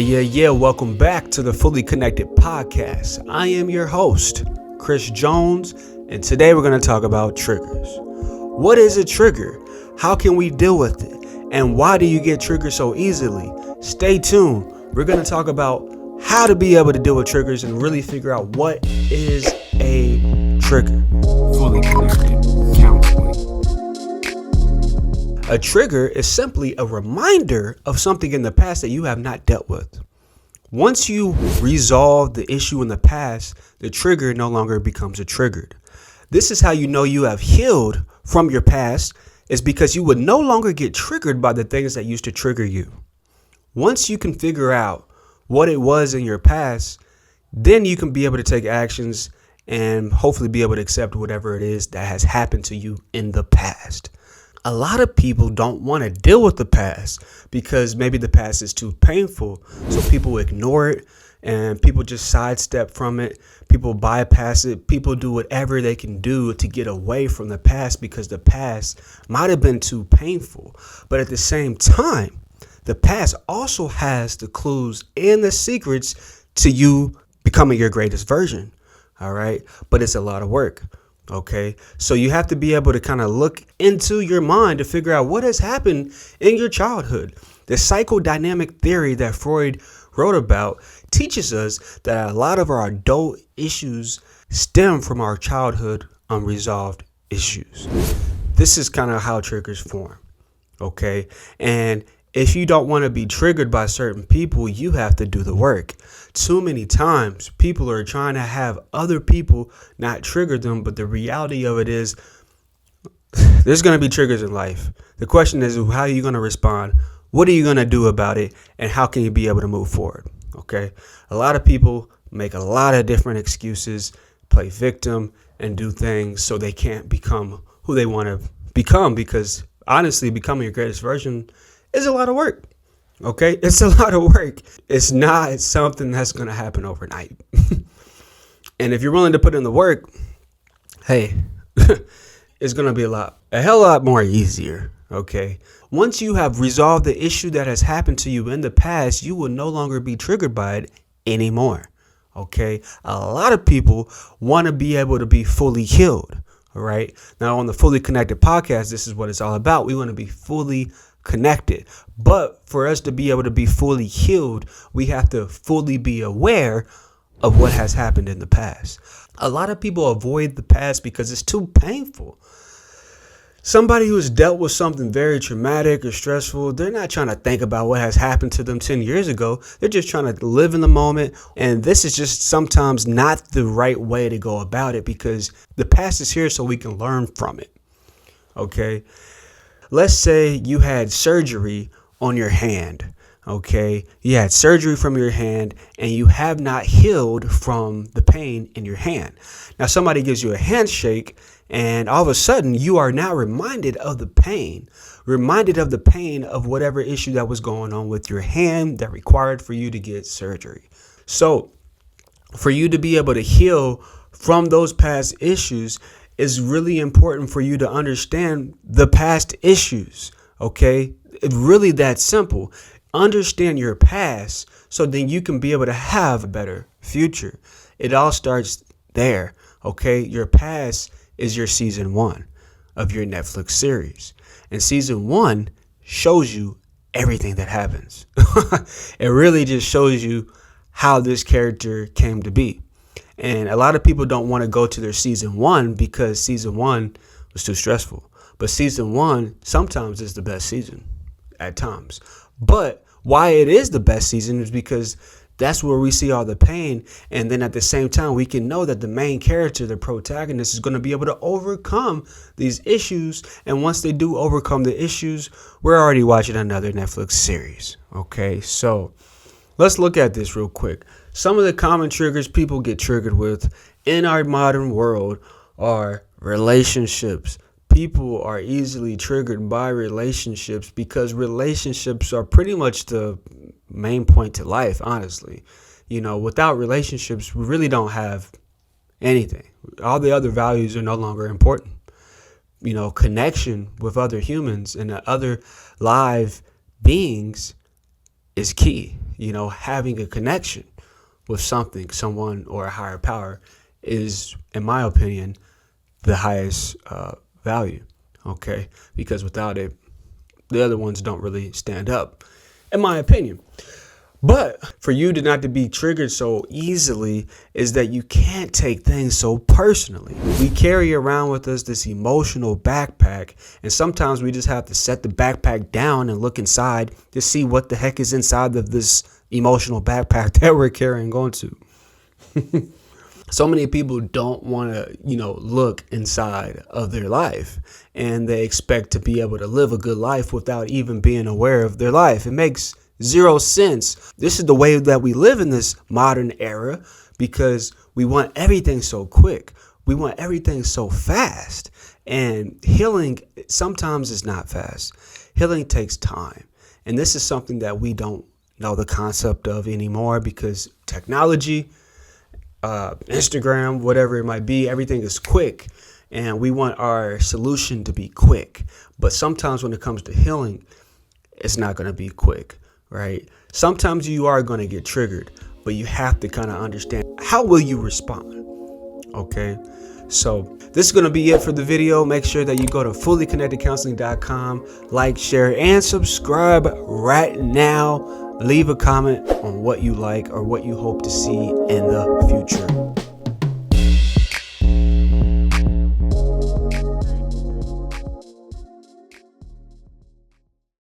Yeah. Welcome back to the Fully Connected Podcast. I am your host, Chris Jones, and today we're going to talk about triggers. What is a trigger? How can we deal with it? And why do you get triggered so easily? Stay tuned. We're going to talk about how to be able to deal with triggers and really figure out what is a trigger. Fully Connected Counseling. A trigger is simply a reminder of something in the past that you have not dealt with. Once you resolve the issue in the past, the trigger no longer becomes a triggered. This is how you know you have healed from your past, is because you would no longer get triggered by the things that used to trigger you. Once you can figure out what it was in your past, then you can be able to take actions and hopefully be able to accept whatever it is that has happened to you in the past. A lot of people don't want to deal with the past because maybe the past is too painful. So people ignore it and people just sidestep from it. People bypass it. People do whatever they can do to get away from the past because the past might have been too painful. But at the same time, the past also has the clues and the secrets to you becoming your greatest version. All right. But it's a lot of work. OK, so you have to be able to kind of look into your mind to figure out what has happened in your childhood. The psychodynamic theory that Freud wrote about teaches us that a lot of our adult issues stem from our childhood unresolved issues. This is kind of how triggers form. OK, and if you don't want to be triggered by certain people, you have to do the work. Too many times people are trying to have other people not trigger them. But the reality of it is there's going to be triggers in life. The question is, how are you going to respond? What are you going to do about it? And how can you be able to move forward? OK, a lot of people make a lot of different excuses, play victim and do things so they can't become who they want to become, because honestly, becoming your greatest version is a lot of work. OK, it's a lot of work. It's not something that's going to happen overnight. And if you're willing to put in the work, hey, it's going to be a hell lot more easier. OK, once you have resolved the issue that has happened to you in the past, you will no longer be triggered by it anymore. OK, a lot of people want to be able to be fully healed. All right. Now, on the Fully Connected Podcast, this is what it's all about. We want to be fully connected. But for us to be able to be fully healed, we have to fully be aware of what has happened in the past. A lot of people avoid the past because it's too painful. Somebody who has dealt with something very traumatic or stressful, they're not trying to think about what has happened to them 10 years ago. They're just trying to live in the moment. And this is just sometimes not the right way to go about it, because the past is here so we can learn from it. OK, let's say you had surgery on your hand. OK, you had surgery from your hand and you have not healed from the pain in your hand. Now, somebody gives you a handshake and all of a sudden you are now reminded of the pain of whatever issue that was going on with your hand that required for you to get surgery. So for you to be able to heal from those past issues, is really important for you to understand the past issues. OK, it's really that simple. Understand your past so then you can be able to have a better future. It all starts there. OK, your past is your season 1 of your Netflix series. And season 1 shows you everything that happens. It really just shows you how this character came to be. And a lot of people don't want to go to their season 1 because season 1 was too stressful. But season 1 sometimes is the best season at times. But why it is the best season is because that's where we see all the pain. And then at the same time, we can know that the main character, the protagonist, is going to be able to overcome these issues. And once they do overcome the issues, we're already watching another Netflix series. OK, so let's look at this real quick. Some of the common triggers people get triggered with in our modern world are relationships. People are easily triggered by relationships because relationships are pretty much the main point to life, honestly. You know, without relationships, we really don't have anything. All the other values are no longer important. You know, connection with other humans and other live beings is key. Having a connection with something, someone, or a higher power is, in my opinion, the highest value. Okay, because without it, the other ones don't really stand up, in my opinion. But for you not to be triggered so easily is that you can't take things so personally. We carry around with us this emotional backpack, and sometimes we just have to set the backpack down and look inside to see what the heck is inside of this emotional backpack that we're carrying on to. So many people don't want to, look inside of their life, and they expect to be able to live a good life without even being aware of their life. It makes zero sense. This is the way that we live in this modern era because we want everything so quick. We want everything so fast. And healing sometimes is not fast. Healing takes time. And this is something that we don't know the concept of anymore because technology, Instagram, whatever it might be, everything is quick. And we want our solution to be quick. But sometimes when it comes to healing, it's not going to be quick. Right? Sometimes you are going to get triggered, but you have to kind of understand how will you respond. Okay. So this is going to be it for the video. Make sure that you go to fullyconnectedcounseling.com, like, share, and subscribe right now. Leave a comment on what you like or what you hope to see in the future.